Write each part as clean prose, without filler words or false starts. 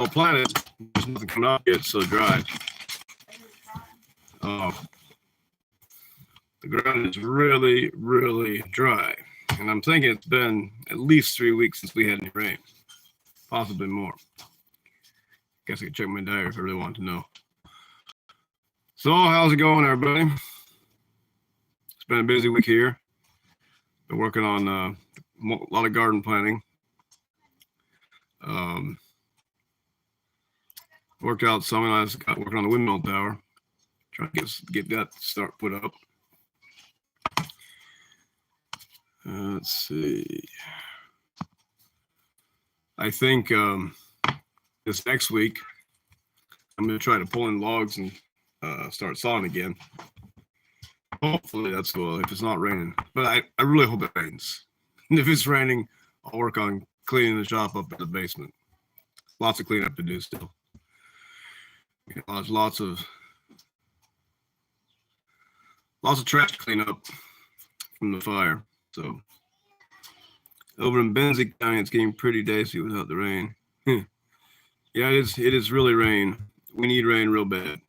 I'll plant it. There's nothing coming up yet. It's so dry. The ground is really, really dry. And I'm thinking it's been at least 3 weeks since we had any rain. Possibly more. Guess I could check my diary if I really want to know. So, how's it going, everybody? It's been a busy week here. Been working on a lot of garden planting. Worked out some, and I was working on the windmill tower. Trying to get that start put up. Let's see. I think this next week I'm going to try to pull in logs and start sawing again. Hopefully that's cool if it's not raining. But I really hope it rains. And if it's raining, I'll work on cleaning the shop up in the basement. Lots of cleanup to do still. Lots of trash to clean up from the fire. So over in Benzie County, it's getting pretty dicey without the rain. Yeah, it is really rain. We need rain real bad.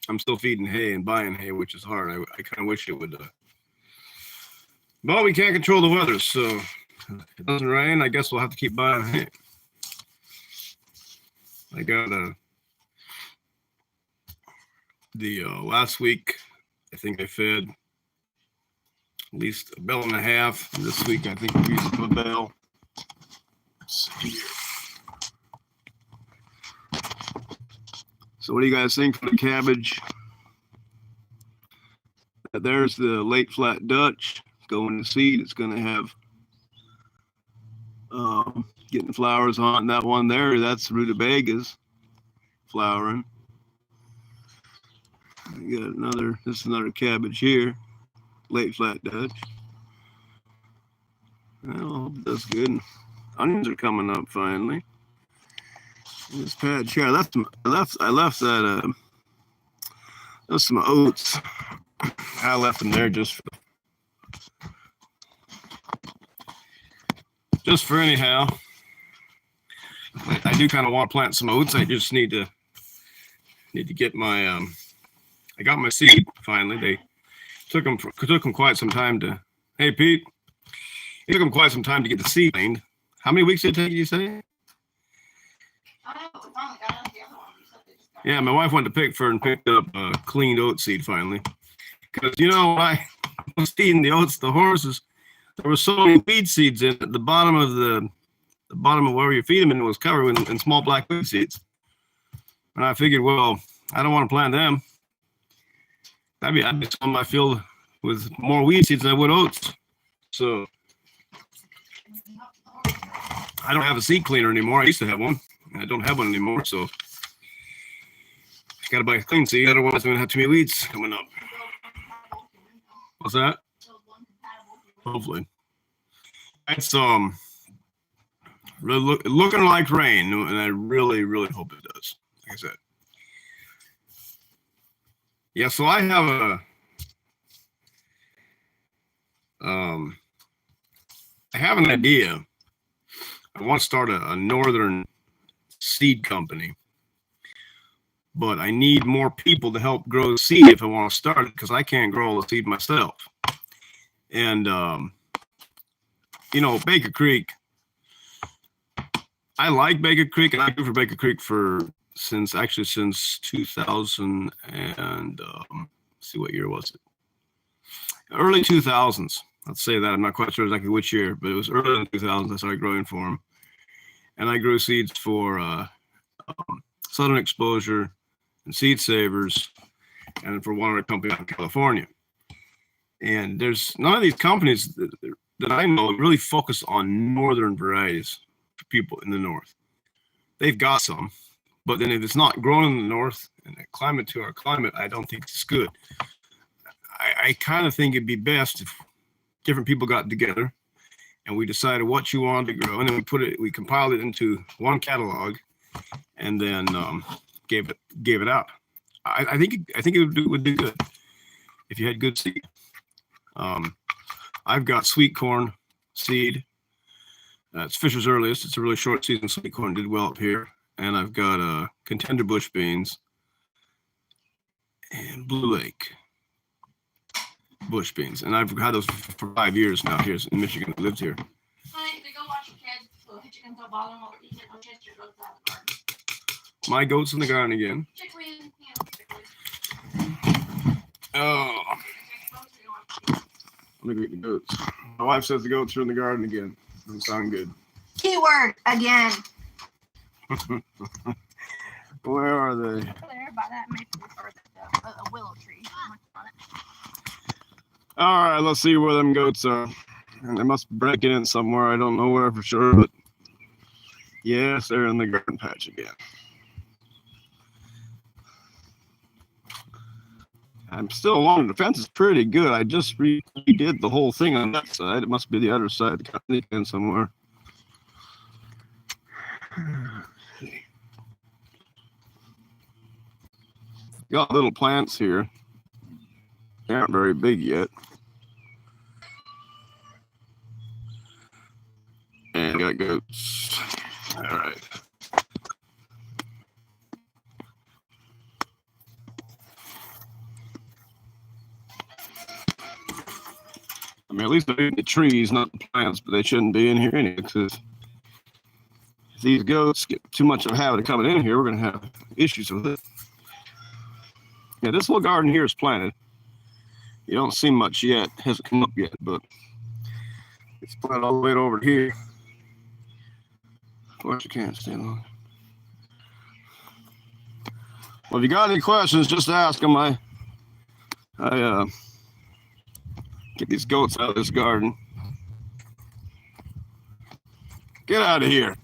I'm still feeding hay and buying hay, which is hard. I kind of wish it would. But we can't control the weather, so if it doesn't rain, I guess we'll have to keep buying hay. I got the last week, I think I fed at least a bale and a half. This week, I think we used a bale. Let's see here. So what do you guys think for the cabbage? There's the late flat Dutch going to seed. It's going to have getting flowers on that one there. That's rutabagas flowering. We got another. This is another cabbage here, late flat Dutch. Well, that's good. Onions are coming up finally. This patch here, I left that there's some oats. I left them there just for anyhow. I do kind of want to plant some oats. I just need to get my I got my seed finally. They took them quite some time to. Hey Pete, it took them quite some time to get the seed planed. How many weeks did it take you say? Yeah, my wife went to Pickford and picked up cleaned oat seed finally. Because when I was feeding the oats to the horses, there were so many weed seeds in it. The bottom of where you feed them in was covered in small black weed seeds. And I figured, well, I don't want to plant them. I'd be on my field with more weed seeds than I would oats. So I don't have a seed cleaner anymore. I used to have one. I don't have one anymore, so got to buy a clean seed. Otherwise, I'm going to have too many weeds coming up. What's that? Hopefully. It's really looking like rain, and I really, really hope it does. Like I said. Yeah, so I have I have an idea. I want to start a northern seed company, but I need more people to help grow seed if I want to start it, because I can't grow all the seed myself. And Baker Creek, I like Baker Creek, and I do for Baker Creek since 2000 and see what year was it? Early 2000s. Let's say that. I'm not quite sure exactly which year, but it was early in the 2000s I started growing for them. And I grew seeds for Southern Exposure and Seed Savers, and for one other company out in California. And there's none of these companies that I know really focus on northern varieties for people in the north. They've got some, but then if it's not grown in the north and the climate to our climate, I don't think it's good. I kind of think it'd be best if different people got together and we decided what you wanted to grow, and then we compiled it into one catalog, and then gave it out. I think it would do good if you had good seed. I've got sweet corn seed. It's Fisher's Earliest. It's a really short season. Sweet corn did well up here. and I've got Contender bush beans and Blue Lake bush beans, and I've had those for 5 years now here in Michigan. I lived here. My goats in the garden again. Oh, let me get the goats. My wife says the goats are in the garden again. Doesn't sound good. Keyword again. Where are they? There by that maple or the willow tree. All right, let's see where them goats are. And they must break it in somewhere. I don't know where for sure, but yes, they're in the garden patch again. I'm still along. The fence is pretty good. I just redid the whole thing on that side. It must be the other side. In somewhere. Got little plants here. They aren't very big yet. And got goats. All right. I mean, at least they're in the trees, not the plants, but they shouldn't be in here anyway, because if these goats get too much of a habit of coming in here, we're going to have issues with it. Yeah, this little garden here is planted. You don't see much yet. It hasn't come up yet, but it's planted all the way over here. Of course, you can't stay long. Well, if you got any questions, just ask them. I get these goats out of this garden. Get out of here.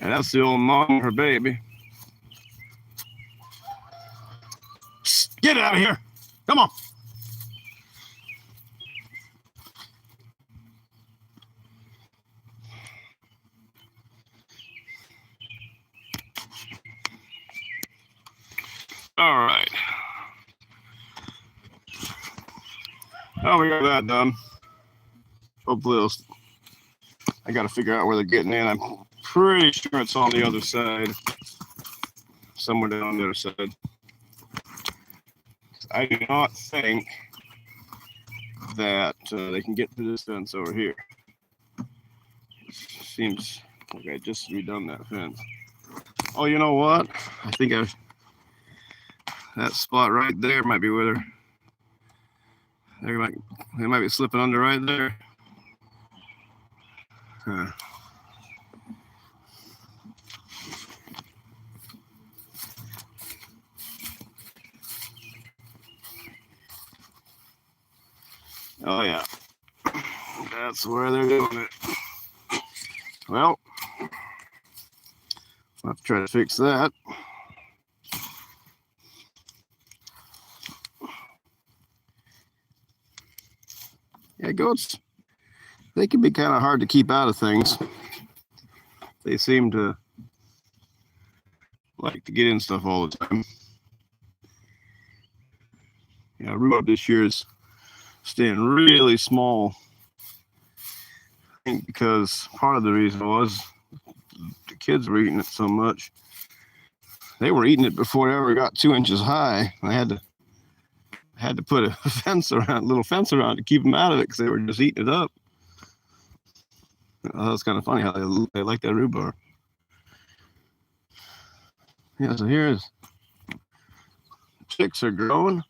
And that's the old mom and her baby. Psst, get out of here. Come on. All right. Oh, we got that done. Hopefully, I got to figure out where they're getting in. I'm pretty sure it's on the other side, somewhere down on the other side. I do not think that they can get to this fence over here. Seems like I just redone that fence. Oh, you know what? I think that spot right there might be where they might be slipping under right there. Huh. Oh yeah, that's where they're doing it. Well, I'll have to try to fix that. Yeah, goats, they can be kind of hard to keep out of things. They seem to like to get in stuff all the time. Yeah, rhubarb this year is staying really small. I think because part of the reason was the kids were eating it so much. They were eating it before it ever got 2 inches high. I had to put a little fence around to keep them out of it because they were just eating it up. That's kind of funny how they like that rhubarb. Yeah, so here's chicks are growing.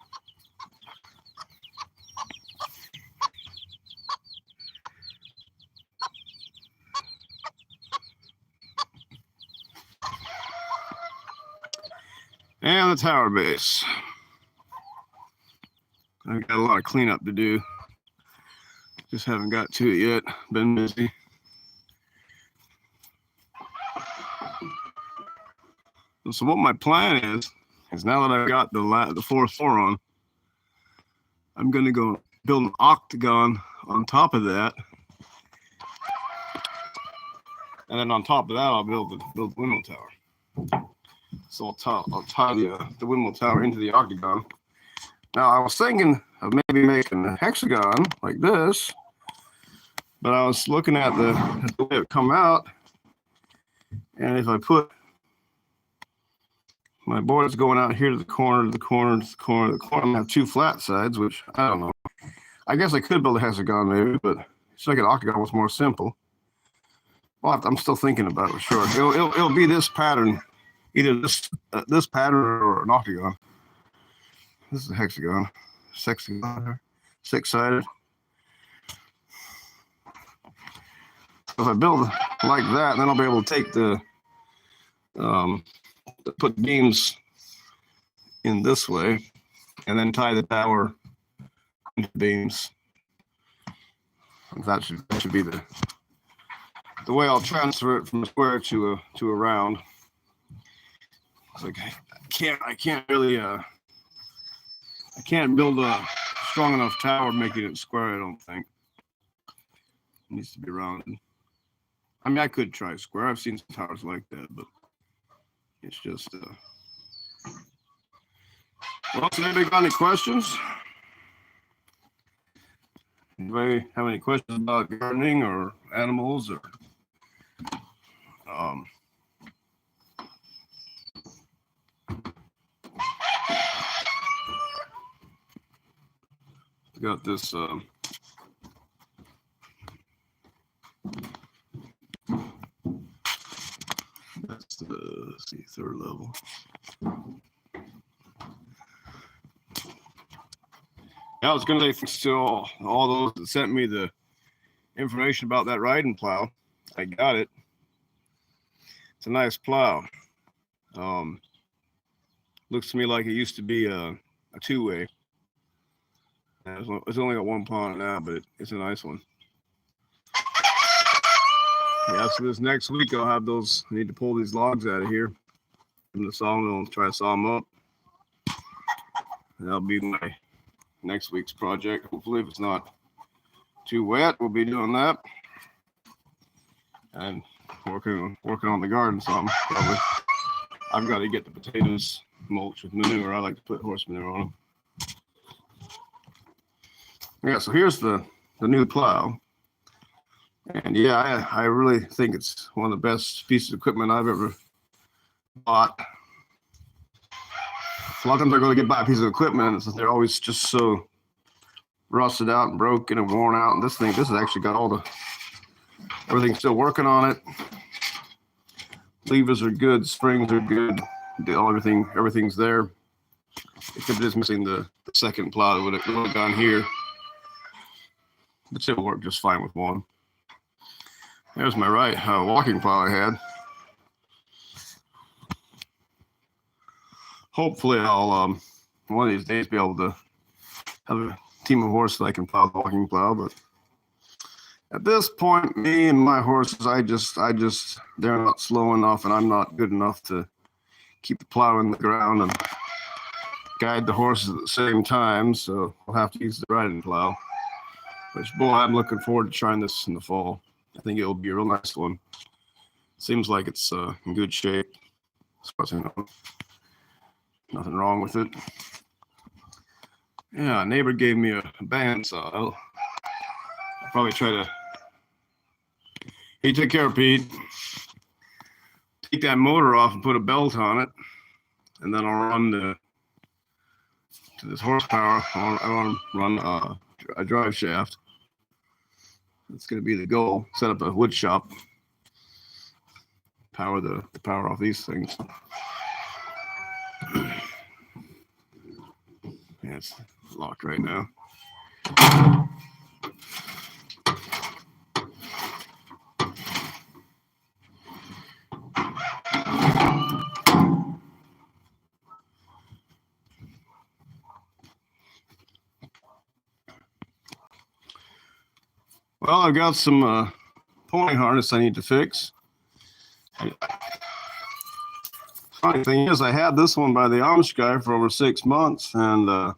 And the tower base. I've got a lot of cleanup to do. Just haven't got to it yet. Been busy. So what my plan is now that I've got the fourth floor on, I'm gonna go build an octagon on top of that. And then on top of that, I'll build the windmill tower. So I'll tie the windmill tower into the octagon. Now I was thinking of maybe making a hexagon like this, but I was looking at the way it would come out, and if I put my board is going out here to the corner, to the corner, to the corner, to the corner, I'm gonna have two flat sides, which I don't know. I guess I could build a hexagon maybe, but it's like an octagon was more simple. Well, I'm still thinking about it. Sure, it'll be this pattern, either this pattern or an octagon. This is a hexagon, six-sided. If I build like that, then I'll be able to take put beams in this way, and then tie the tower into beams. That should be the way I'll transfer it from a square to a round. It's like I can't really I can't build a strong enough tower making it square. I don't think it needs to be rounded. I mean, I could try square. I've seen some towers like that, but it's just. Well, so anybody got any questions? Anybody have any questions about gardening or animals or? Got this. That's the let's see, third level. I was going to say thanks to all those that sent me the information about that riding plow. I got it. It's a nice plow. Looks to me like it used to be a two-way. It's only got one pawn now, but it's a nice one. Yeah, so this next week I'll have those. I need to pull these logs out of here from the sawmill and try to saw them up. And that'll be my next week's project. Hopefully, if it's not too wet, we'll be doing that. And working on the garden some probably. I've got to get the potatoes mulched with manure. I like to put horse manure on them. Yeah, so here's the new plow. And yeah, I really think it's one of the best pieces of equipment I've ever bought. A lot of times I go to get buy a piece of equipment and they're always just so rusted out and broken and worn out. And this has actually got everything's still working on it. Levers are good, springs are good, everything's there. Except it's missing the second plow that would have gone here. But it'll work just fine with one. There's my walking plow I had. Hopefully I'll one of these days be able to have a team of horses that I can plow the walking plow, but at this point, me and my horses, they're not slow enough and I'm not good enough to keep the plow in the ground and guide the horses at the same time, so I'll have to use the riding plow. Which, boy, I'm looking forward to trying this in the fall. I think it'll be a real nice one. Seems like it's in good shape. As far as I know. Nothing wrong with it. Yeah, a neighbor gave me a bandsaw. I'll probably try to. Hey, take care, Pete. Take that motor off and put a belt on it, and then I'll run to this horsepower. I want to run a drive shaft. That's going to be the goal. Set up a wood shop. Power the power off these things. Yeah, it's locked right now. Well, I've got some pony harness I need to fix. Funny thing is, I had this one by the Amish guy for over 6 months, and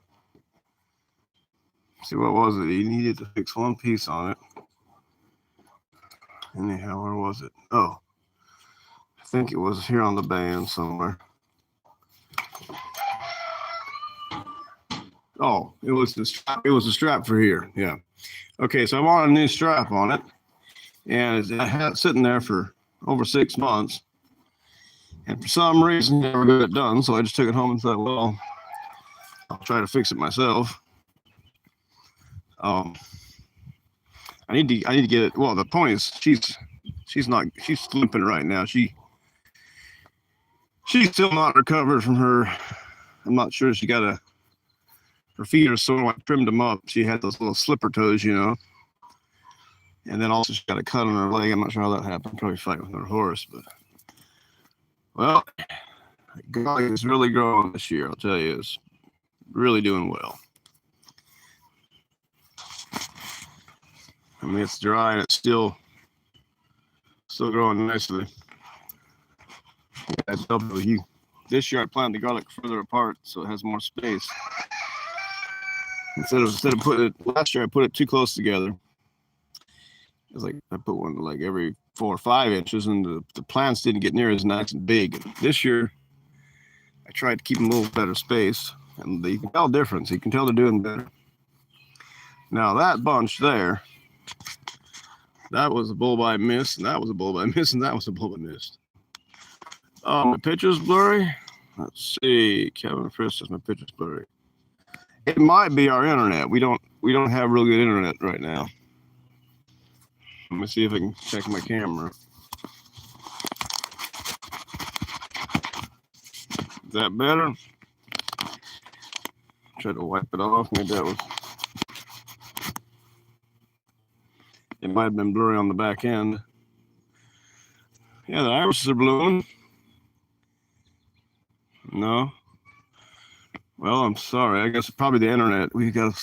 see, what was it? He needed to fix one piece on it. Anyhow, where was it? Oh, I think it was here on the band somewhere. Oh, it was the strap. It was the strap for here. Yeah. Okay, so I wanted a new strap on it, and I had it sitting there for over 6 months, and for some reason never got it done. So I just took it home and thought, well, I'll try to fix it myself. I need to get it. Well, the point is, she's limping right now. She's still not recovered from her. I'm not sure she got her feet are sort of like trimmed them up. She had those little slipper toes, and then also she got a cut on her leg. I'm not sure how that happened. Probably fighting with her horse, but well, garlic is really growing this year. I'll tell you, it's really doing well. I mean, it's dry and it's still growing nicely. This year I planted the garlic further apart so it has more space. Instead of putting it, last year I put it too close together. It's like I put one like every 4 or 5 inches, and the plants didn't get near as nice and big. This year I tried to keep them a little better spaced, and you can tell the difference. You can tell they're doing better. Now that bunch there, that was a bull by mist, and that was a bull by mist, and that was a bull by mist. Oh, my picture's blurry. Let's see, Kevin Frisk says my picture's blurry. It might be our internet. We don't have real good internet right now. Let me see if I can check my camera. Is that better? Try to wipe it off. Maybe that was. It might have been blurry on the back end. Yeah, the irises are blooming. No. Well, I'm sorry. I guess it's probably the internet. We got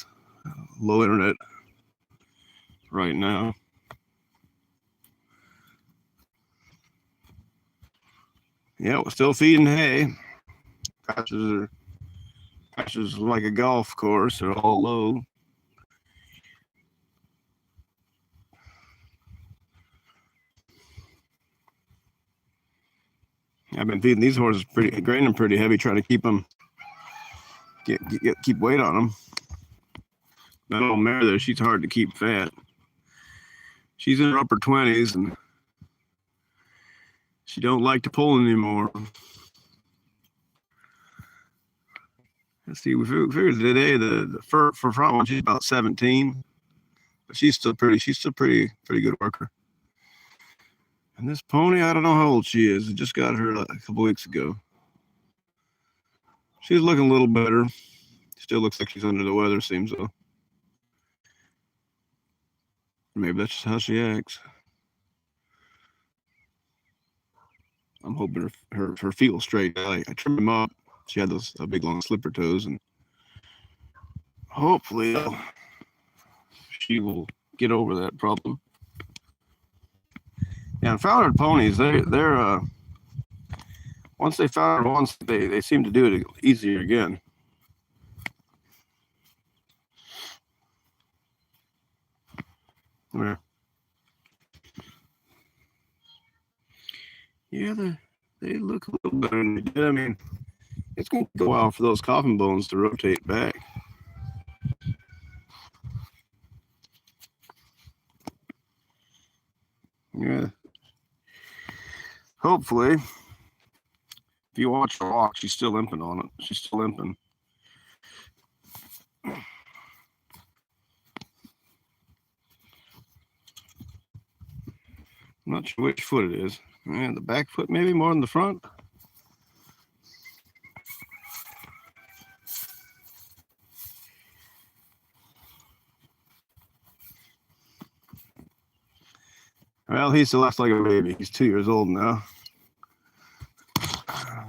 low internet right now. Yeah, we're still feeding hay. Pastures are like a golf course. They're all low. I've been feeding these horses graining them pretty heavy, trying to keep them keep weight on them. That old mare there, she's hard to keep fat. She's in her upper 20s and she don't like to pull anymore. Let's see, we figured today the for front one, she's about 17, but she's still pretty good worker. And this pony, I don't know how old she is. I just got her a couple weeks ago. She's looking a little better. Still looks like she's under the weather, seems though. Maybe that's just how she acts. I'm hoping her feet will straighten. I trimmed them up. She had those big long slipper toes, and hopefully she will get over that problem. Yeah, and founder ponies, they're once they founder once, they seem to do it easier again. Yeah, they look a little better than they did. I mean, it's going to take a while for those coffin bones to rotate back. Yeah. Hopefully, if you watch her walk, she's still limping on it. She's still limping. I'm not sure which foot it is. Yeah, the back foot maybe more than the front. Well, he still acts like a baby. He's 2 years old now.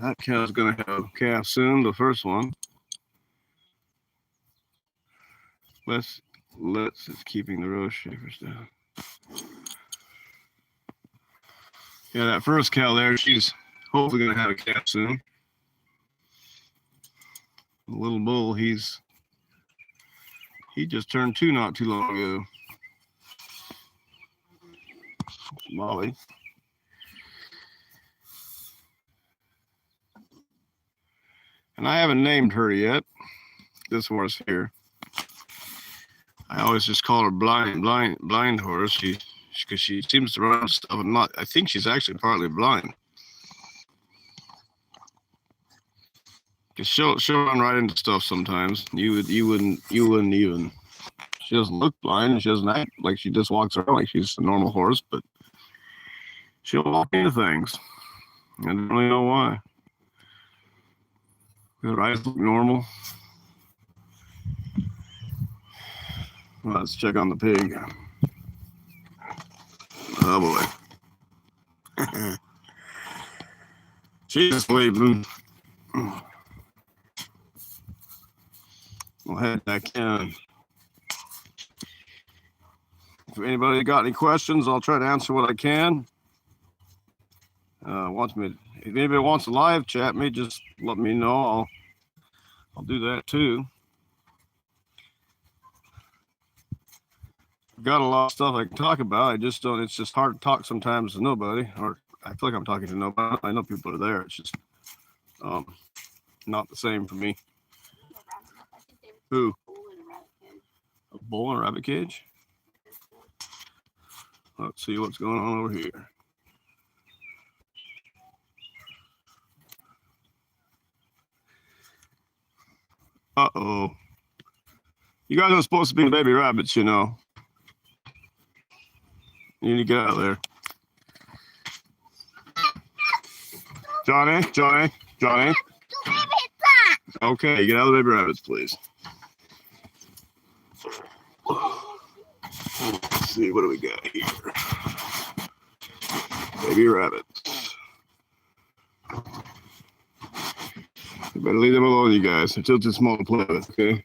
That cow's gonna have a calf soon, the first one. Les is keeping the rose shakers down. Yeah, that first cow there, she's hopefully gonna have a calf soon. The little bull, he just turned 2 not too long ago. Molly. And I haven't named her yet. this horse here. I always just call her blind horse. Because she seems to run stuff. I think she's actually partly blind. Cause she'll run right into stuff sometimes. You wouldn't even. She doesn't look blind. She doesn't act like she just walks around like she's a normal horse, but she'll walk into things. I don't really know why. Her eyes look normal. Let's check on the pig. Oh boy. She's waving. We'll head back in. If anybody got any questions, I'll try to answer what I can. If anybody wants to live chat me, just let me know. I'll do that too. Got a lot of stuff I can talk about. I just don't. It's just hard to talk sometimes to nobody, or I feel like I'm talking to nobody. I know people are there. It's just not the same for me. Who? A bull in a rabbit cage? Let's see what's going on over here. Uh-oh. You guys are supposed to be baby rabbits, you know. You need to get out of there. Johnny. Okay, get out of the baby rabbits, please. Let's see, what do we got here? Baby rabbits. You better leave them alone, you guys. They're still too small to play with, okay?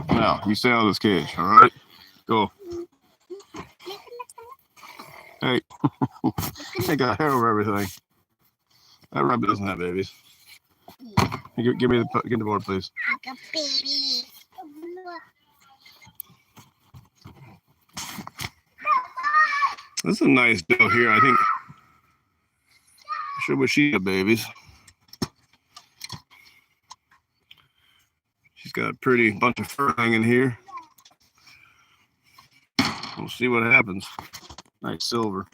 Now, you stay out of this cage, all right? Go. Hey. They got hair over everything. That rabbit doesn't have babies. Hey, give me the board, please. Like a baby. This is a nice doe here. I think. I sure wish she had babies. She's got a pretty bunch of fur hanging here. We'll see what happens. Nice silver.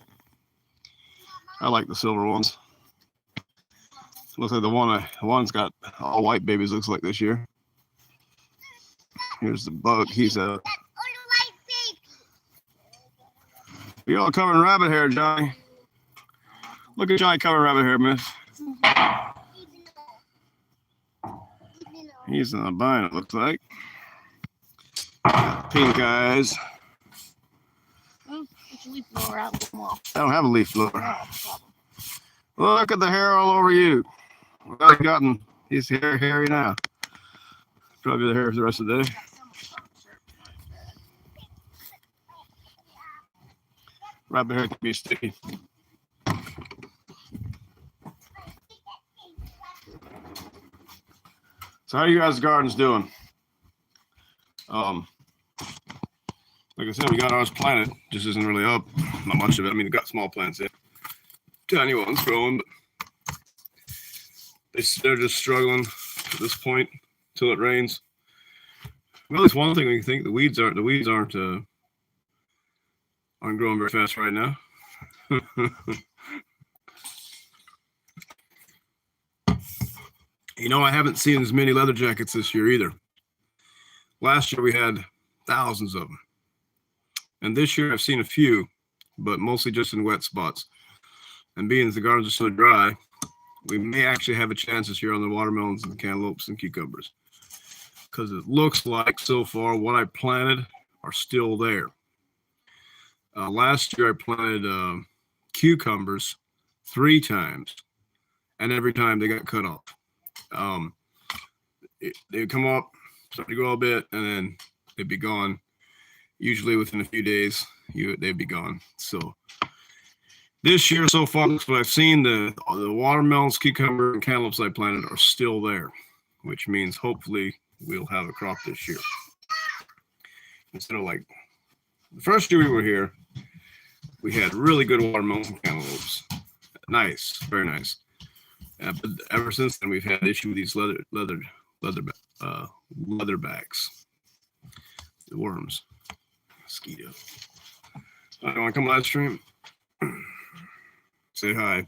I like the silver ones. Looks like the one's got all white babies. Looks like this year. Here's the buck. He's a. You're all covered in rabbit hair, Johnny. Look at Johnny covered in rabbit hair, miss. He's an albino, it looks like. Pink eyes. I don't have a leaf blower. Look at the hair all over you. Well, he's hairy now. Probably the hair for the rest of the day. Rabbit hair can be sticky. So how are you guys' gardens doing? Like I said, we got ours planted. Just isn't really up. Not much of it. I mean, we got small plants in. Tiny ones growing, but they're just struggling at this point until it rains. Well, it's one thing we can think the weeds aren't growing very fast right now. You know, I haven't seen as many leather jackets this year either. Last year we had thousands of them. And this year I've seen a few, but mostly just in wet spots. And being as the gardens are so dry, we may actually have a chance this year on the watermelons and the cantaloupes and cucumbers. Because it looks like so far what I planted are still there. Last year I planted cucumbers 3 times, and every time they got cut off. They'd come up, start to grow a bit, and then they'd be gone. Usually within a few days, they'd be gone. So this year so far, what I've seen, the watermelons, cucumber, and cantaloupes I planted are still there, which means hopefully we'll have a crop this year. Instead of like the first year we were here, we had really good watermelons and cantaloupes. Nice, very nice. But ever since then, we've had issue with these leather leatherbacks, the worms, mosquito. I want to come live stream. Say hi.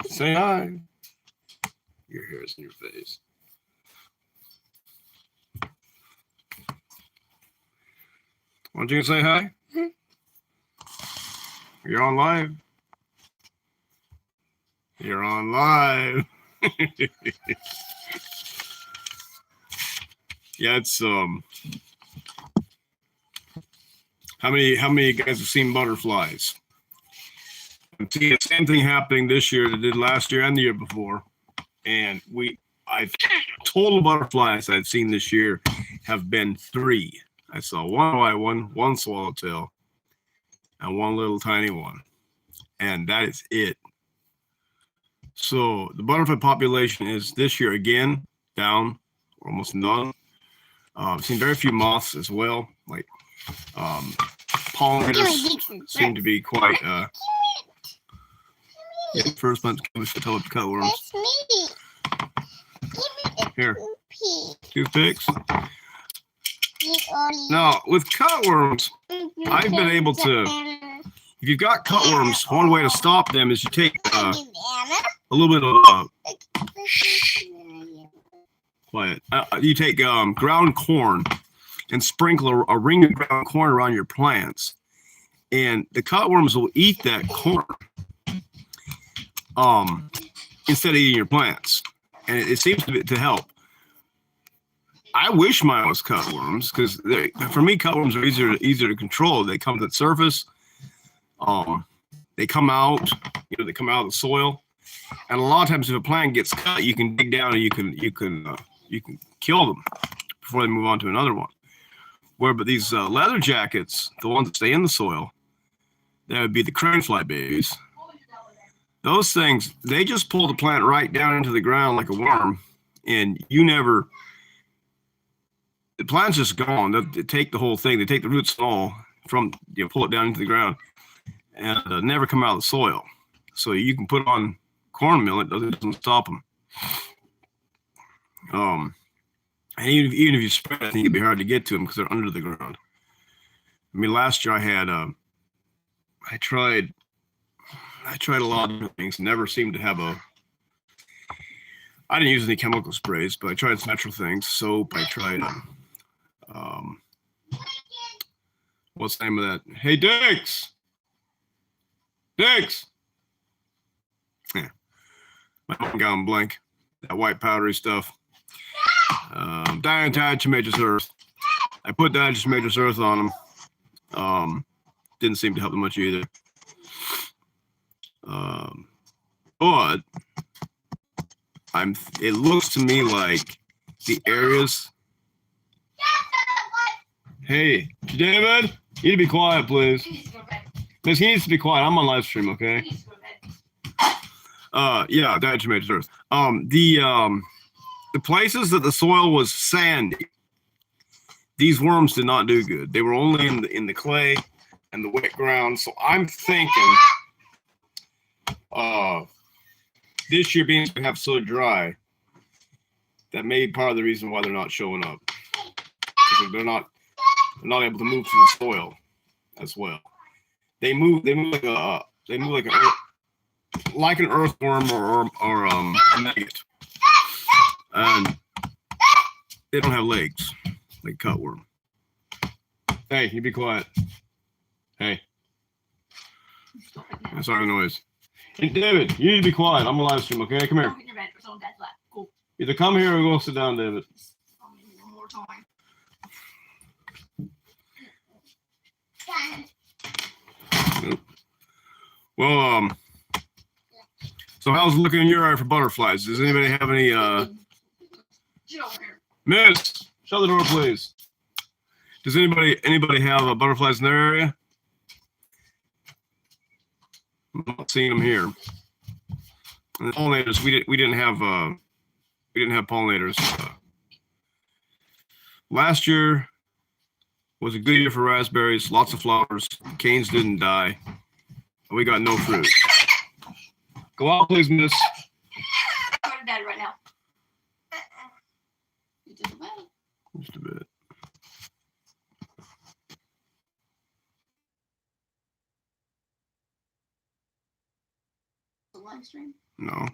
Say hi. Your hair is in your face. Why don't you say hi? You're on live. You're on live. Yeah, it's how many of you guys have seen butterflies? I'm seeing the same thing happening this year that did last year and the year before. And I total butterflies I've seen this year have been 3. I saw one white one swallowtail, and one little tiny one. And that is it. So the butterfly population is this year again down, almost none. I've seen very few moths as well. Like pollinators seem to be quite first month we should tell it cutworms. Here. Toothpicks. Now with cutworms, I've been able to, if you've got cutworms, one way to stop them is you take a little bit of quiet. You take ground corn and sprinkle a ring of ground corn around your plants, and the cutworms will eat that corn instead of eating your plants, and it seems to help. I wish mine was cutworms because for me cutworms are easier to control. They come to the surface, they come out, they come out of the soil, and a lot of times if a plant gets cut, you can dig down and you can kill them before they move on to another one. But these leather jackets, the ones that stay in the soil, that would be the crane fly babies. Those things, they just pull the plant right down into the ground like a worm, and the plant's just gone. They take the whole thing. They take the roots and all pull it down into the ground, and never come out of the soil. So you can put on cornmeal; it doesn't stop them. And even if you spread it, I think it'd be hard to get to them because they're under the ground. I mean, last year I had I tried a lot of different things. Never seemed to have I didn't use any chemical sprays, but I tried natural things. Soap. I tried what's the name of that? Hey, Dix. Yeah, my mom got him blank. That white powdery stuff. Diatomaceous earth. I put diatomaceous earth on them. Didn't seem to help them much either. But it looks to me like the areas. Hey, David, you need to be quiet, please. Miss, he needs to be quiet. I'm on live stream, okay? Yeah, diatomaceous earth. The places that the soil was sandy, these worms did not do good. They were only in the clay and the wet ground. So I'm thinking this year being have so dry, that may be part of the reason why they're not showing up. Because they're not able to move through the soil as well. They move like an earthworm or a maggot. And they don't have legs like cutworm. Hey, you be quiet. Hey. Sorry, noise. Hey, David, you need to be quiet. I'm on live stream, okay? Come here. Cool. Either come here or go sit down, David. One more time. Well, so how's it looking in your eye for butterflies? Does anybody have any Miss, shut the door, please. Does anybody have butterflies in their area? I'm not seeing them here. And the pollinators, we didn't have pollinators. Last year was a good year for raspberries, lots of flowers. Canes didn't die. And we got no fruit. Go out, please, Miss. Go to Dad right now. Just a bit. The live stream. No.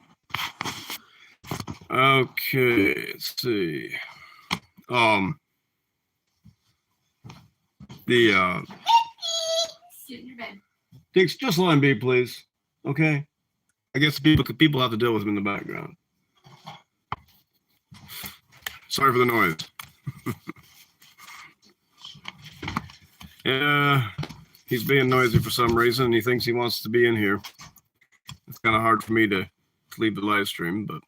Okay, let's see. The Get in your bed. Dix, just let him be, please. Okay. I guess people have to deal with him in the background. Sorry for the noise. Yeah, he's being noisy for some reason. He thinks he wants to be in here. It's kind of hard for me to leave the live stream, but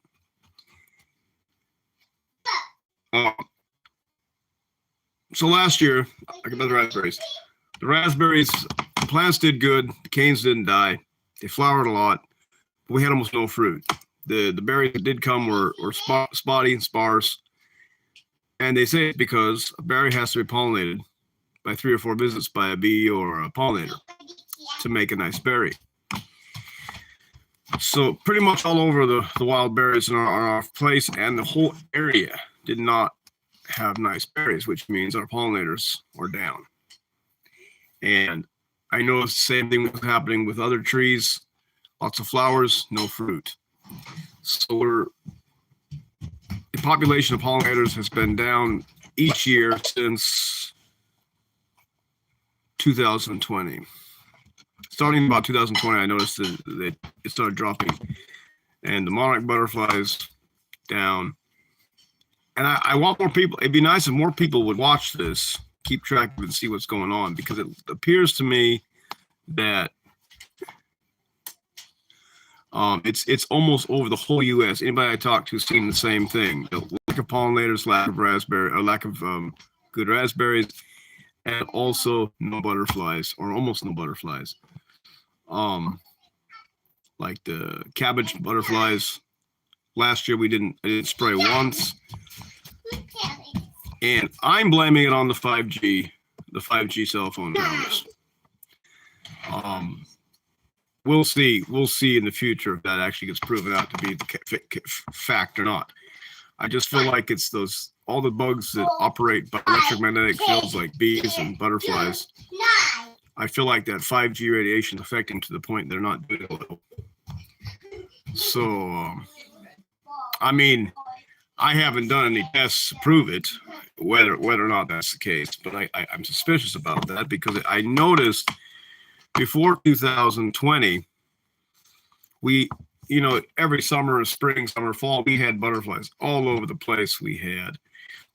so last year, I got the raspberries. The raspberries, the plants did good. The canes didn't die. They flowered a lot, but we had almost no fruit. The berries that did come were spotty and sparse. And they say it's because a berry has to be pollinated by 3 or 4 visits by a bee or a pollinator to make a nice berry. So pretty much all over the wild berries in our place and the whole area did not have nice berries, which means our pollinators were down. And I know the same thing was happening with other trees. Lots of flowers, no fruit. So the population of pollinators has been down each year since 2020. Starting about 2020, I noticed that it started dropping, and the monarch butterflies down. And I want more people. It'd be nice if more people would watch this, keep track of it, and see what's going on, because it appears to me that it's almost over the whole U.S. Anybody I talk to is seeing the same thing: the lack of pollinators, lack of lack of good raspberries, and also no butterflies, or almost no butterflies. Like the cabbage butterflies. Last year I didn't spray once, and I'm blaming it on the 5G cell phone towers. We'll see in the future if that actually gets proven out to be the fact or not. I just feel like it's all the bugs that operate by electromagnetic fields like bees and butterflies. I feel like that 5G radiation is affecting to the point they're not doing well. So, I mean, I haven't done any tests to prove it, whether or not that's the case, but I'm suspicious about that because I noticed before 2020, every summer, spring, summer, fall, we had butterflies all over the place. We had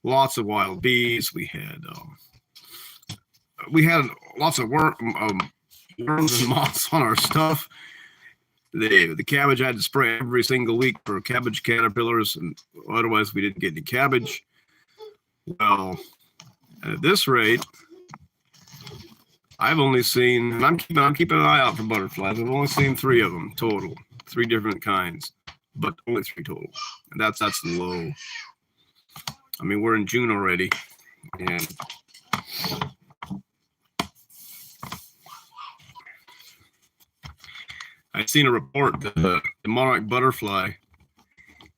lots of wild bees. We had lots of worms and moths on our stuff. The cabbage I had to spray every single week for cabbage caterpillars, and otherwise we didn't get any cabbage. Well, at this rate, I've only seen, and I'm keeping an eye out for butterflies. I've only seen 3 of them total, 3 different kinds, but only 3 total. And that's low. I mean, we're in June already, and I've seen a report that the monarch butterfly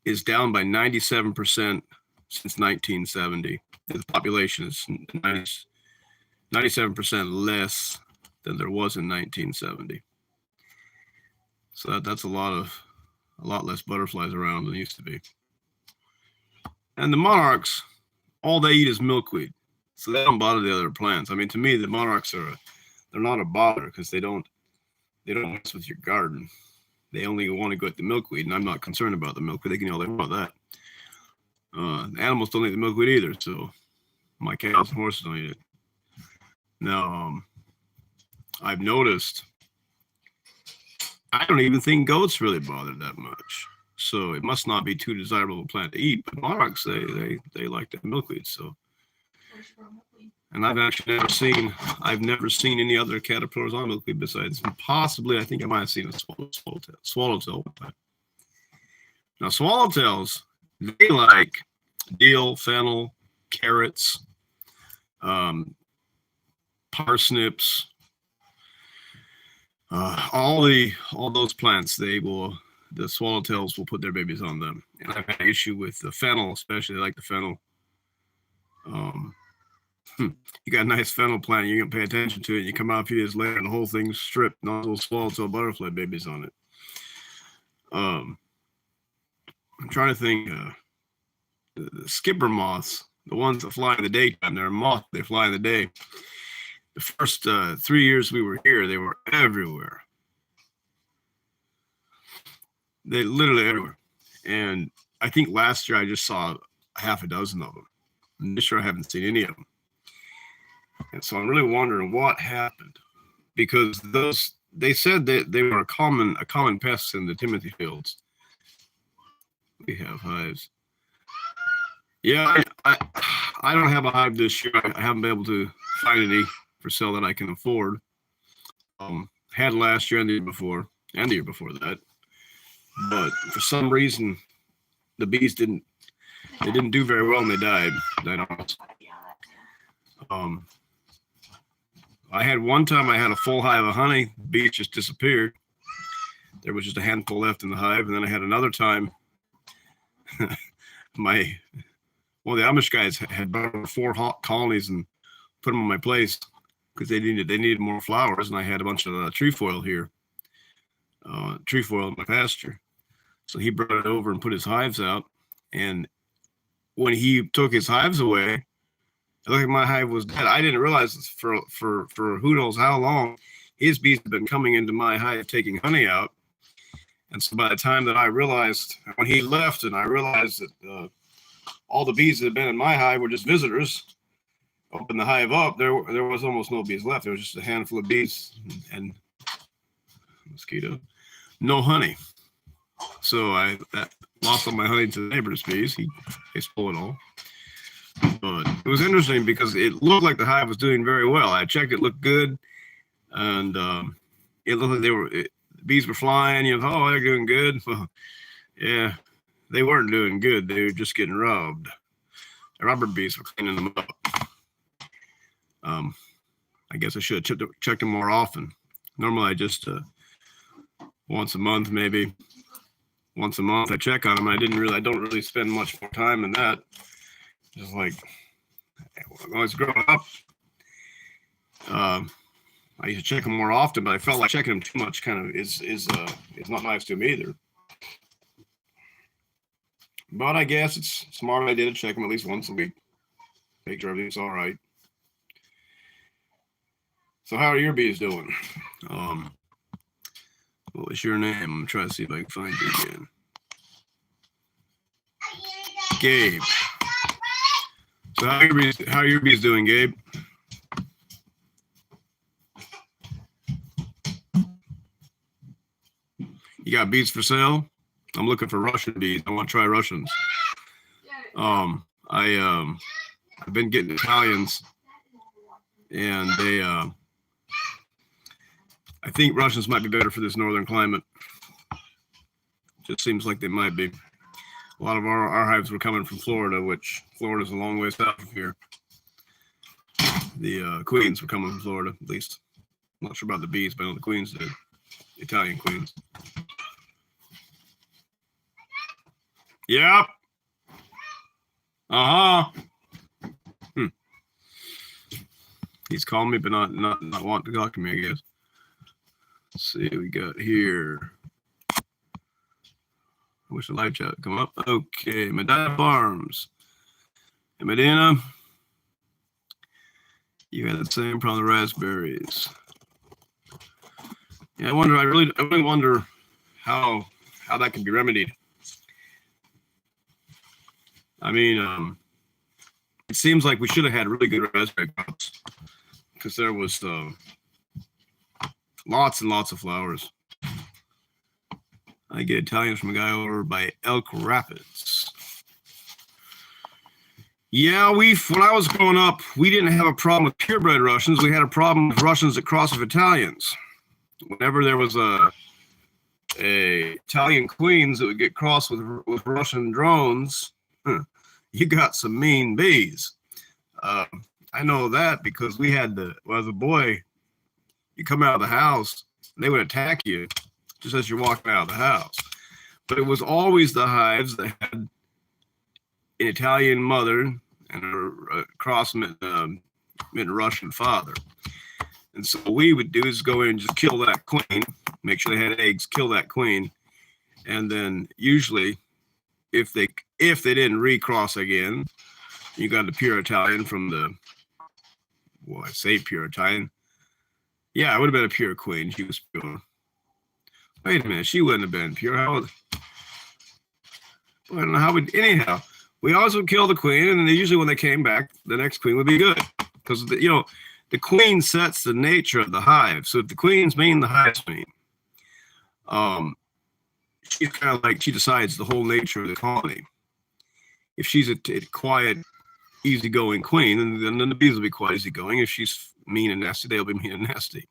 is down by 97% since 1970. The population is 97% less than there was in 1970. So that's a lot less butterflies around than used to be. And the monarchs, all they eat is milkweed, so they don't bother the other plants. I mean, to me, the monarchs they're not a bother because they don't mess with your garden. They only want to go at the milkweed, and I'm not concerned about the milkweed. They can all they want about that. The animals don't eat the milkweed either, so my cows and horses don't eat it. Now, I've noticed I don't even think goats really bother that much. So it must not be too desirable a plant to eat. But monarchs, they like that milkweed. So, and I've never seen any other caterpillars on milkweed besides possibly, I think I might have seen a swallowtail one time. Now, swallowtails, they like dill, fennel, carrots, parsnips, all those plants. The swallowtails will put their babies on them. And I've had an issue with the fennel, especially. They like the fennel. Um, you got a nice fennel plant, you can pay attention to it. You come out a few days later and the whole thing's stripped, and all those swallowtail butterfly babies on it. I'm trying to think. The skipper moths, the ones that fly in the daytime, they're a moth. They fly in the day. The first 3 years we were here, they were everywhere. They literally everywhere. And I think last year I just saw half a dozen of them. And this year I haven't seen any of them. And so I'm really wondering what happened, because they said that they were a common pest in the Timothy fields. We have hives. Yeah, I don't have a hive this year. I haven't been able to find any for sale that I can afford. Had last year and the year before, that. But for some reason, the bees didn't do very well and they died. I had one time I had a full hive of honey. The bees just disappeared. There was just a handful left in the hive. And then I had another time. Well, the Amish guys had brought over 4 colonies and put them on my place because they needed more flowers, and I had a bunch of trefoil here, trefoil in my pasture. So he brought it over and put his hives out, and when he took his hives away, it looked like my hive was dead. I didn't realize this for who knows how long his bees had been coming into my hive taking honey out, and so by the time that I realized, when he left, and I realized that all the bees that had been in my hive were just visitors. Opened the hive up, there was almost no bees left. There was just a handful of bees and mosquito, no honey. So I lost all my honey to the neighbor's bees. They stole it all. But it was interesting because it looked like the hive was doing very well. I checked; it looked good, and it looked like the bees were flying. Oh, they're doing good. Well, yeah. They weren't doing good. They were just getting robbed. The robber bees were cleaning them up. I guess I should have checked them more often. Normally, I just once a month, maybe once a month, I check on them. I don't really spend much more time than that. Just like when I was growing up, I used to check them more often, but I felt like checking them too much kind of is not nice to me either. But I guess it's a smart idea to check them at least once a week. Make sure everything's all right. So how are your bees doing? What was your name? I'm trying to see if I can find you again. Gabe. So how are your bees doing, Gabe? You got bees for sale? I'm looking for Russian bees. I want to try Russians. I've been getting Italians, and they I think Russians might be better for this northern climate. Just seems like they might be. A lot of our hives were coming from Florida, which Florida's a long way south of here. The queens were coming from Florida, at least. I'm not sure about the bees, but I know the queens did. Italian queens. Yep. He's calling me, but not wanting to talk to me, I guess. Let's see what we got here. I wish the live chat would come up. Okay, Medina Farms. And Medina, you had the same problem with raspberries. Yeah, I really wonder how that can be remedied. I mean, it seems like we should have had really good raspberry crops because there was lots and lots of flowers. I get Italians from a guy over by Elk Rapids. Yeah, when I was growing up, we didn't have a problem with purebred Russians. We had a problem with Russians that crossed with Italians. Whenever there was a Italian queens that would get crossed with Russian drones, you got some mean bees. I know that because we had as a boy, you come out of the house, they would attack you just as you're walking out of the house. But it was always the hives that had an Italian mother and her cross meant Russian father. And so what we would do is go in and just kill that queen, make sure they had eggs, kill that queen, and then usually, if they didn't recross again, you got the pure Italian from the, well, I say pure Italian. Yeah, it would have been a pure queen. She was pure. Wait a minute, she wouldn't have been pure. How? I don't know how would. Anyhow, we always would kill the queen, and then usually when they came back, the next queen would be good because the queen sets the nature of the hive. So if the queen's mean, the hive's mean. She's kind of like she decides the whole nature of the colony. If she's a quiet, easygoing queen, then the bees will be quite easygoing. If she's mean and nasty, they'll be mean and nasty.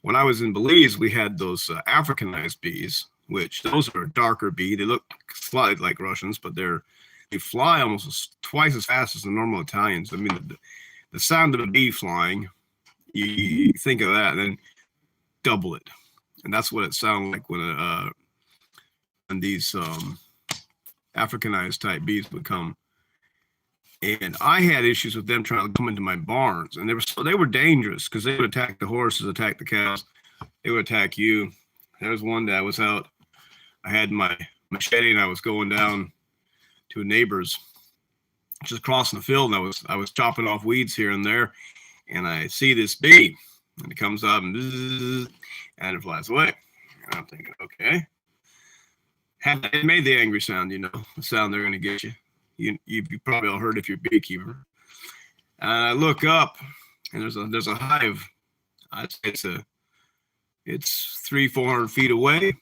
When I was in Belize, we had those Africanized bees, which those are a darker bee. They look slightly like Russians, but they fly almost twice as fast as the normal Italians. I mean, the sound of a bee flying, you think of that, and then double it. And that's what it sounded like when these Africanized type bees would come. And I had issues with them trying to come into my barns, and they were dangerous because they would attack the horses, attack the cows, they would attack you. There was one day I was out, I had my machete, and I was going down to a neighbor's, just crossing the field, and I was chopping off weeds here and there, and I see this bee, and it comes up and bzzz, and it flies away. And I'm thinking, okay. It made the angry sound, the sound they're going to get you. You probably all heard if you're a beekeeper. And I look up, and there's a hive. I'd say it's 300-400 feet away.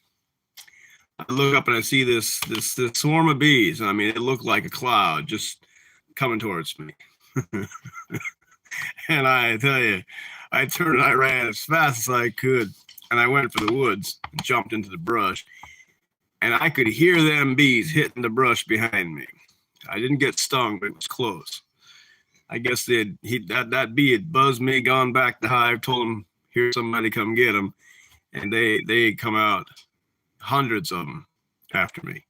I look up and I see this swarm of bees. I mean, it looked like a cloud just coming towards me. And I tell you, I turned and I ran as fast as I could, and I went for the woods and jumped into the brush. And I could hear them bees hitting the brush behind me. I didn't get stung, but it was close. I guess that bee had buzzed me, gone back to the hive, told them, "Here's somebody, come get them," and they come out, hundreds of them after me.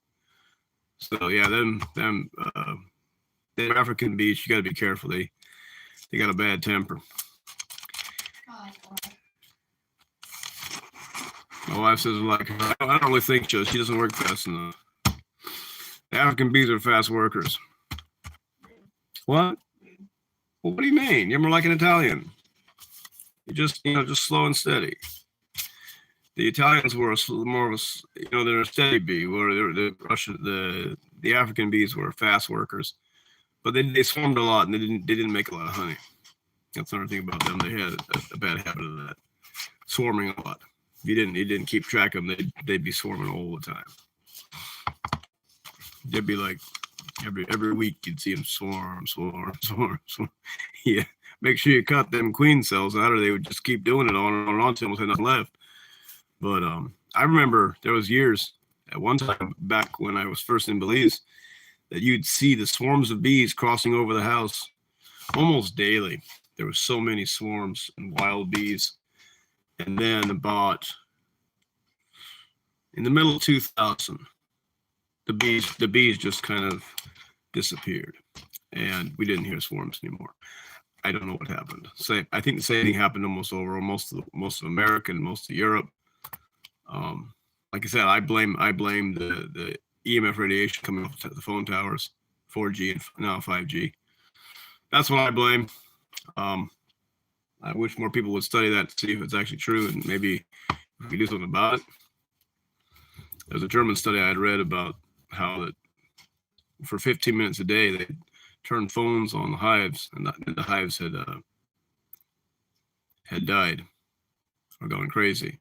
So yeah, them African bees, you got to be careful. They got a bad temper. My wife says, like, I don't really think so. She doesn't work fast enough. The African bees are fast workers. What? Well, what do you mean? You're more like an Italian. You're just slow and steady. The Italians were more of a, they're a steady bee. Where the African bees were fast workers, but they swarmed a lot and they didn't make a lot of honey. That's another thing about them. They had a bad habit of that, swarming a lot. If you didn't keep track of them, they'd be swarming all the time. They'd be like every week you'd see them swarm. Yeah, make sure you cut them queen cells out, or they would just keep doing it on and on until almost had nothing left. But I remember there was years at one time back when I was first in Belize that you'd see the swarms of bees crossing over the house almost daily. There were so many swarms and wild bees. And then about in the middle of 2000, the bees just kind of disappeared, and we didn't hear swarms anymore. I don't know what happened. I think the same thing happened almost over most of America and most of Europe. Like I said, I blame the EMF radiation coming off the phone towers, 4G and now 5G. That's what I blame. I wish more people would study that to see if it's actually true, and maybe we could do something about it. There's a German study I had read about how that for 15 minutes a day they turned phones on the hives, and the hives had died or gone crazy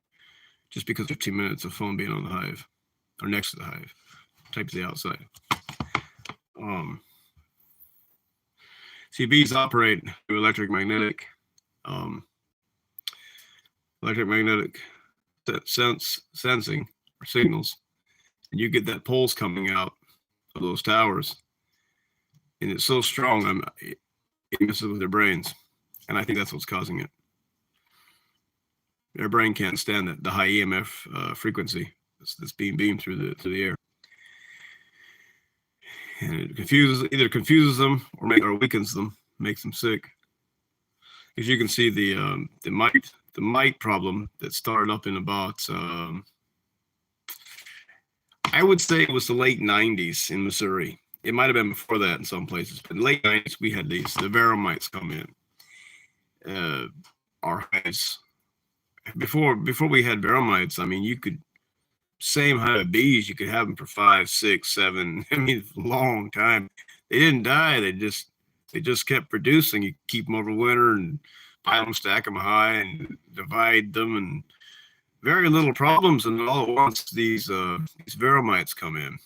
just because 15 minutes of phone being on the hive or next to the hive, type to the outside. See, bees operate through electromagnetic sensing or signals, and you get that pulse coming out of those towers, and it's so strong, it messes with their brains, and I think that's what's causing it. Their brain can't stand the high EMF frequency that's being beamed through the air. and it either confuses them or weakens them, makes them sick. As you can see, the mite problem that started up in about I would say it was the late 90s in Missouri. It might have been before that in some places, but in the late 90s we had the varroa mites come in. Our hives before we had varroa mites, I mean, you could same hive of bees, you could have them for 5, 6, 7. I mean, long time. They didn't die. They just kept producing. You keep them over winter and pile them, stack them high, and divide them, and very little problems. And all at once, these varroa mites come in,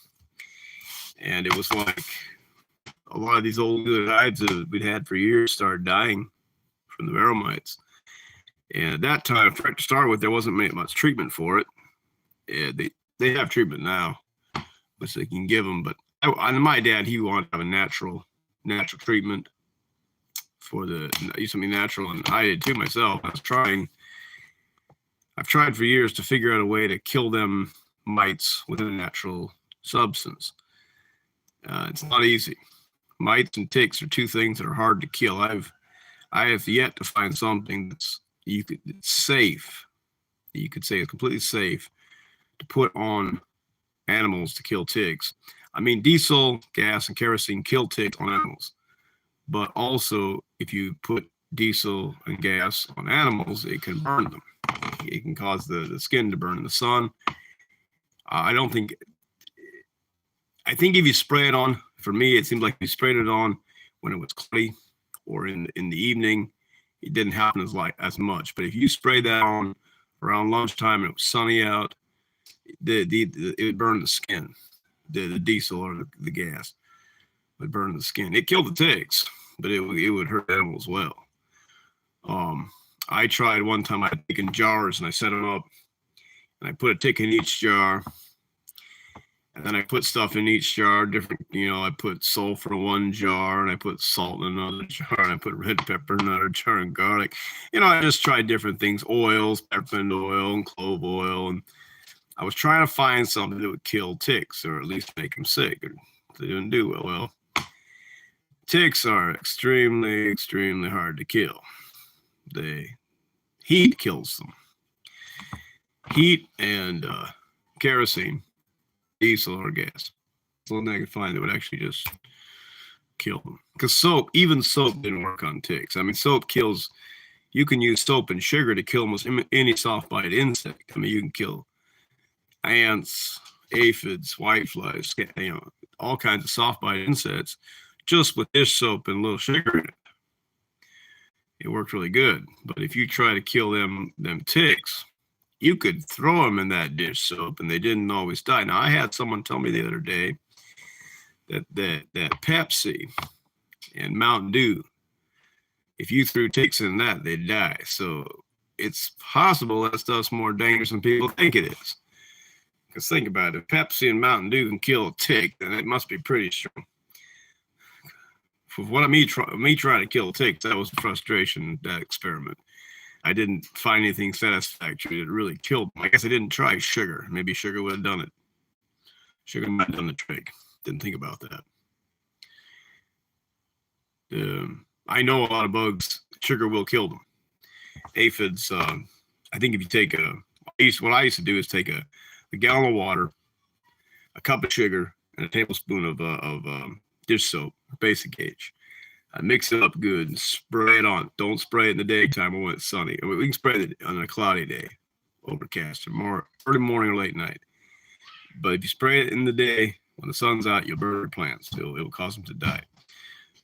and it was like a lot of these old good hives that we'd had for years started dying from the varroa mites. And at that time, to start with, there wasn't much treatment for it. They have treatment now, which they can give them. But my dad, he wanted to have a natural treatment for something natural, and I did too myself. I've tried for years to figure out a way to kill them mites with a natural substance. It's not easy. Mites and ticks are two things that are hard to kill. I have yet to find something that's safe. You could say it's completely safe to put on animals to kill ticks. I mean, diesel, gas, and kerosene kill ticks on animals. But also, if you put diesel and gas on animals, it can burn them. It can cause the skin to burn in the sun. I think if you spray it on, for me, it seemed like if you sprayed it on when it was cloudy or in the evening, it didn't happen as much. But if you spray that on around lunchtime and it was sunny out, it would burn the skin. The diesel or the gas would burn the skin. It killed the ticks, but it would hurt animals well. I tried one time. I take in jars and I set them up, and I put a tick in each jar, and then I put stuff in each jar. Different, I put sulfur in one jar, and I put salt in another jar, and I put red pepper in another jar, and garlic. I just tried different things: oils, peppermint oil, and clove oil, and I was trying to find something that would kill ticks, or at least make them sick. They didn't do well. Well, ticks are extremely, extremely hard to kill. Heat kills them. Heat and kerosene, diesel, or gas. The only thing I could find that would actually just kill them. Because even soap didn't work on ticks. I mean, soap kills. You can use soap and sugar to kill almost any soft-bite insect. I mean, you can kill ants, aphids, whiteflies, all kinds of soft-bite insects just with dish soap and a little sugar in it. It worked really good. But if you try to kill them ticks, you could throw them in that dish soap and they didn't always die. Now, I had someone tell me the other day that Pepsi and Mountain Dew, if you threw ticks in that, they'd die. So it's possible that stuff's more dangerous than people think it is. Because think about it, if Pepsi and Mountain Dew can kill a tick, then it must be pretty strong. For what me trying to kill ticks, that was the frustration, that experiment. I didn't find anything satisfactory that really killed them. I guess I didn't try sugar. Maybe sugar would have done it. Sugar might have done the trick. Didn't think about that. I know a lot of bugs, sugar will kill them. Aphids, I think if you take what I used to do is take a gallon of water, a cup of sugar, and a tablespoon of dish soap, basic gauge. I mix it up good and spray it on. Don't spray it in the daytime or when it's sunny. I mean, we can spray it on a cloudy day, overcast, or more early morning or late night. But if you spray it in the day when the sun's out, you'll burn your plants. It'll cause them to die.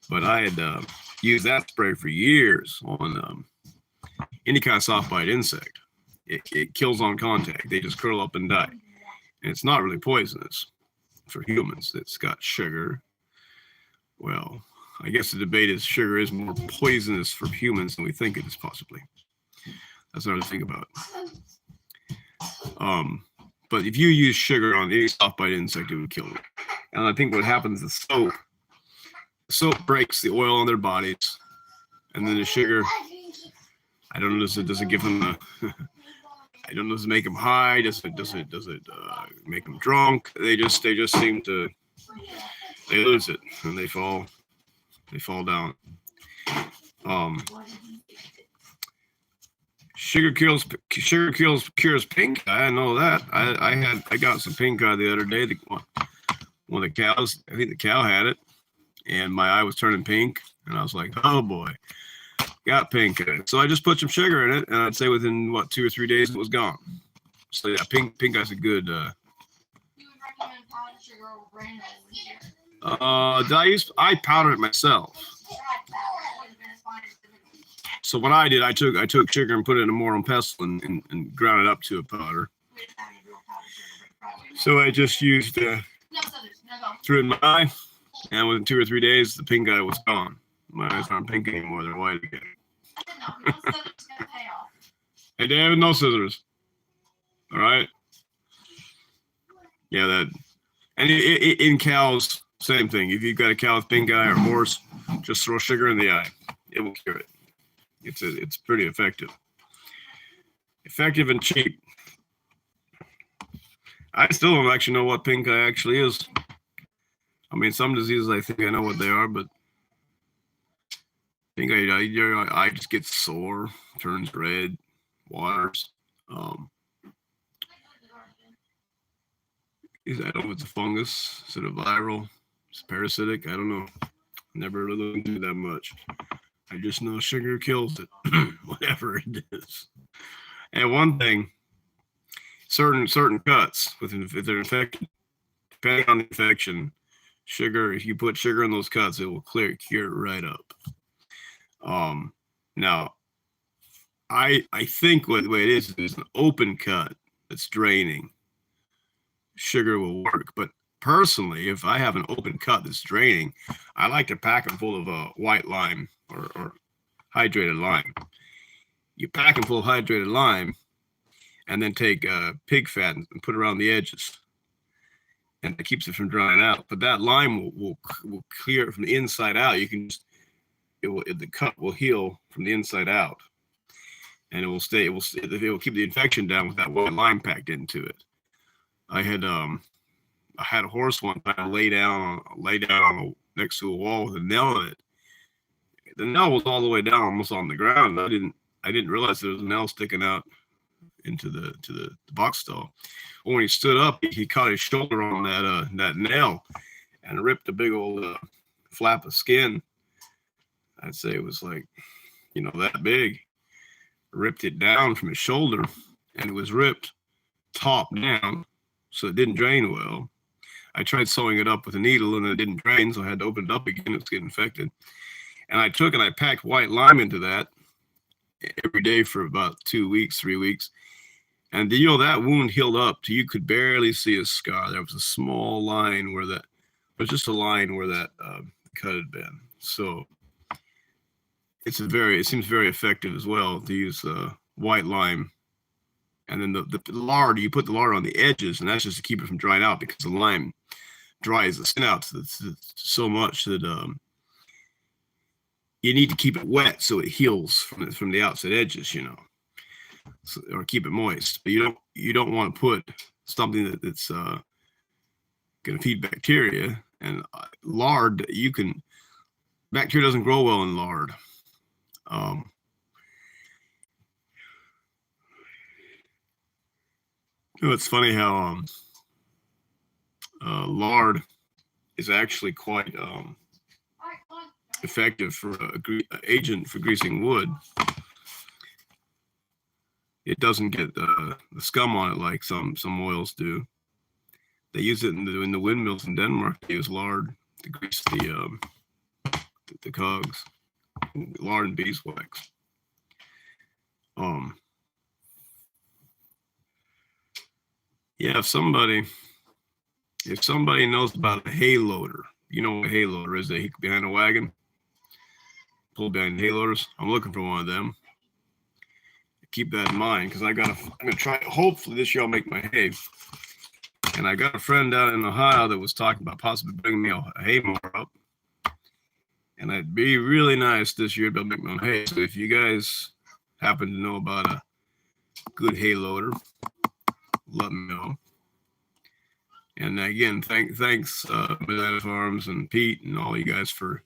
But I had used that spray for years on any kind of soft bite insect. It kills on contact. They just curl up and die. And it's not really poisonous for humans. It's got sugar. Well, I guess the debate is sugar is more poisonous for humans than we think it is possibly. That's another thing about it. But if you use sugar on any soft bite insect, it would kill them. And I think what happens is soap breaks the oil on their bodies, and then the sugar, I don't know, does it give them I don't know, does it make them high? Does it make them drunk? They just seem to they lose it and they fall down. Sugar cures pink eye. I know that. I got some pink eye the other day. One of the cows, I think the cow had it, and my eye was turning pink, and I was like, oh boy, got pink eye. So I just put some sugar in it, and I'd say within 2 or 3 days it was gone. So yeah, pink eye's a good. You would recommend powdered sugar or brand new? I powdered it myself. So what I did, I took sugar and put it in a Morum pestle and ground it up to a powder. So I just used threw it in my eye, and within 2 or 3 days, the pink eye was gone. My eyes aren't pink anymore; they're white again. Hey, David, no scissors. All right. Yeah, that. And in cows, same thing. If you've got a cow with pink eye or horse, just throw sugar in the eye; it will cure it. It's pretty effective. Effective and cheap. I still don't actually know what pink eye actually is. I mean, some diseases I think I know what they are, but pink eye, your eye just gets sore, turns red, waters. I don't know if it's a fungus, is it a viral, it's parasitic, I don't know. Never really looked into that much. I just know sugar kills it, whatever it is. And one thing, certain cuts, if they're infected, depending on the infection, sugar, if you put sugar in those cuts, it will cure it right up. Now, I think what the way it is an open cut that's draining. Sugar will work, but personally, if I have an open cut that's draining, I like to pack them full of white lime or hydrated lime. You pack them full of hydrated lime, and then take pig fat and put it around the edges, and it keeps it from drying out. But that lime will clear it from the inside out. You can the cut will heal from the inside out, and it will stay. It will keep the infection down with that white lime packed into it. I had a horse one time lay down next to a wall with a nail in it. The nail was all the way down, almost on the ground. I didn't realize there was a nail sticking out into the box stall. When he stood up, he caught his shoulder on that nail and ripped a big old flap of skin. I'd say it was like, that big. Ripped it down from his shoulder, and it was ripped top down, so it didn't drain well. I tried sewing it up with a needle, and it didn't drain, so I had to open it up again. It was getting infected. And I packed white lime into that every day for about 2 weeks, 3 weeks. And that wound healed up to you could barely see a scar. There was a small line where that cut had been. So it seems very effective as well to use white lime. And then the lard, you put the lard on the edges, and that's just to keep it from drying out, because the lime dries the skin out so much that you need to keep it wet so it heals from the outside edges, or keep it moist. But you don't want to put something that's going to feed bacteria. And lard, bacteria doesn't grow well in lard. It's funny how lard is actually quite effective for an agent for greasing wood. It doesn't get the scum on it like some oils do. They use it in the windmills in Denmark. They use lard to grease the cogs. Lard and beeswax. Yeah, if somebody knows about a hay loader, you know what a hay loader is? They behind a wagon, pull behind hay loaders. I'm looking for one of them. Keep that in mind, because I'm gonna try. Hopefully this year I'll make my hay. And I got a friend down in Ohio that was talking about possibly bringing me a hay mower up. And it'd be really nice this year to make my own hay. So if you guys happen to know about a good hay loader, let me know. And again, thanks, Banana Farms and Pete and all you guys for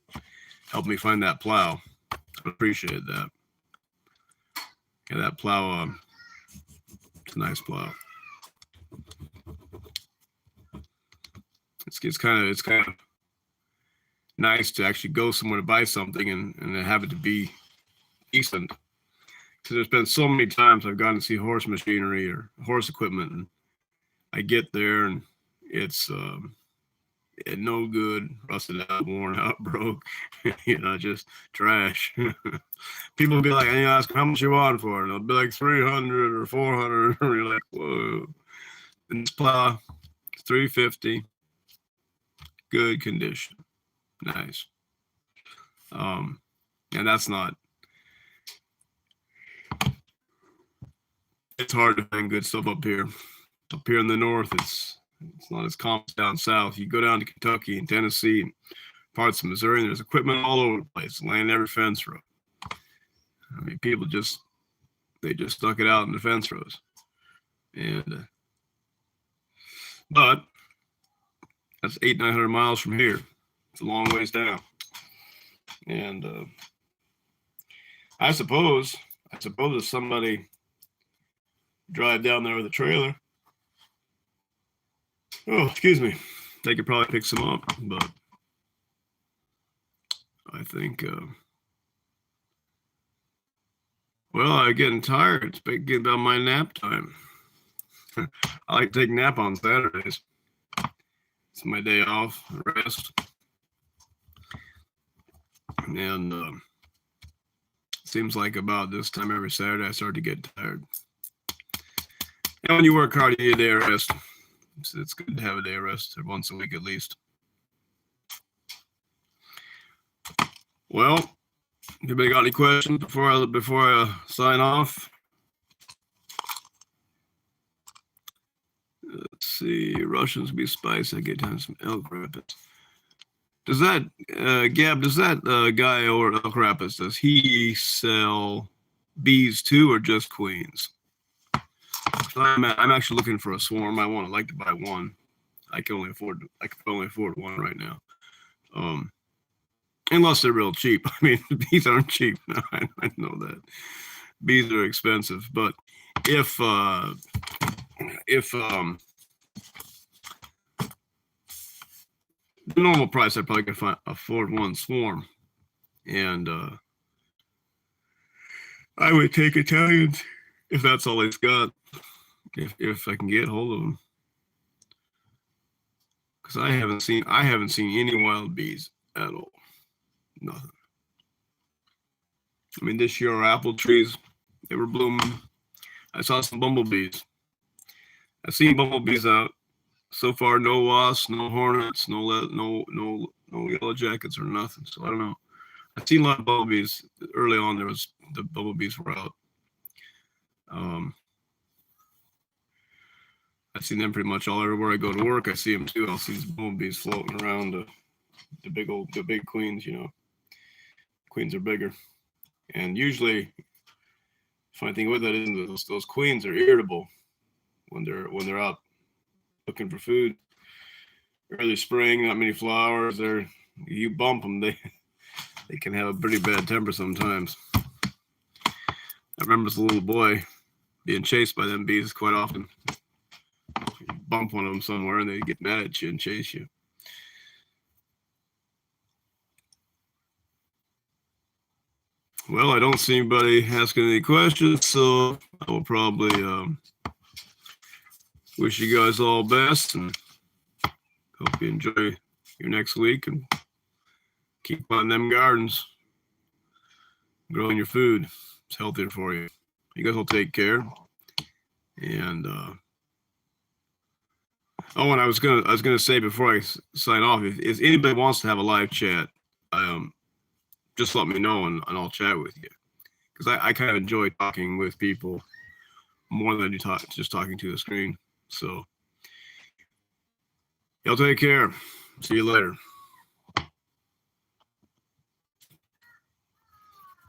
helping me find that plow. I appreciate that. Yeah, that plow, it's a nice plow. It's kind of nice to actually go somewhere to buy something and have it to be decent. Because there's been so many times I've gone to see horse machinery or horse equipment, and I get there and it's no good, rusted out, worn out, broke, just trash. People will be like, ask how much you want for it, and I'll be like 300 or 400. And you're like, whoa. And this plow, $350, good condition, nice. And that's not. It's hard to find good stuff up here. Up here in the north, it's not as common down south. You go down to Kentucky and Tennessee and parts of Missouri, and there's equipment all over the place, laying every fence row. I mean, people they just stuck it out in the fence rows. And but that's 800-900 miles from here. It's a long ways down. And I suppose if somebody drive down there with a trailer, they could probably pick some up. But I think, I'm getting tired. It's getting about my nap time. I like to take a nap on Saturdays. It's my day off, rest. And seems like about this time every Saturday I start to get tired. And when you work hard, you need a day of rest. So it's good to have a day of rest once a week at least. Well, anybody got any questions before I sign off? Let's see. Russians be spicy. I get time some Elk Rapids. Does that Gab? Does that guy over Elk Rapids, does he sell bees too, or just queens? I'm actually looking for a swarm. I'd like to buy one. I can only afford one right now. Unless they're real cheap. I mean, bees aren't cheap. I know that. Bees are expensive, but if the normal price, I probably could afford one swarm, and I would take Italians if that's all he's got. If I can get hold of them, because I haven't seen any wild bees at all. Nothing. I mean, this year our apple trees, they were blooming. I saw some bumblebees. I've seen bumblebees out. So far, no wasps, no hornets, no yellow jackets or nothing. So I don't know. I've seen a lot of bumblebees early on. The bumblebees were out. I've seen them pretty much all everywhere I go to work. I see them too. I'll see these bumblebees floating around the big queens. Queens are bigger, and usually, funny thing with that is those queens are irritable when they're out looking for food. Early spring, not many flowers. You bump them, they can have a pretty bad temper sometimes. I remember as a little boy being chased by them bees quite often. You bump one of them somewhere and they get mad at you and chase you. Well, I don't see anybody asking any questions, so I will probably wish you guys all best and hope you enjoy your next week and keep on them gardens, growing your food. It's healthier for you. You guys will take care. And and I was gonna say before I sign off, if anybody wants to have a live chat, just let me know and I'll chat with you, because I kind of enjoy talking with people more than just talking to the screen. So y'all take care. See you later.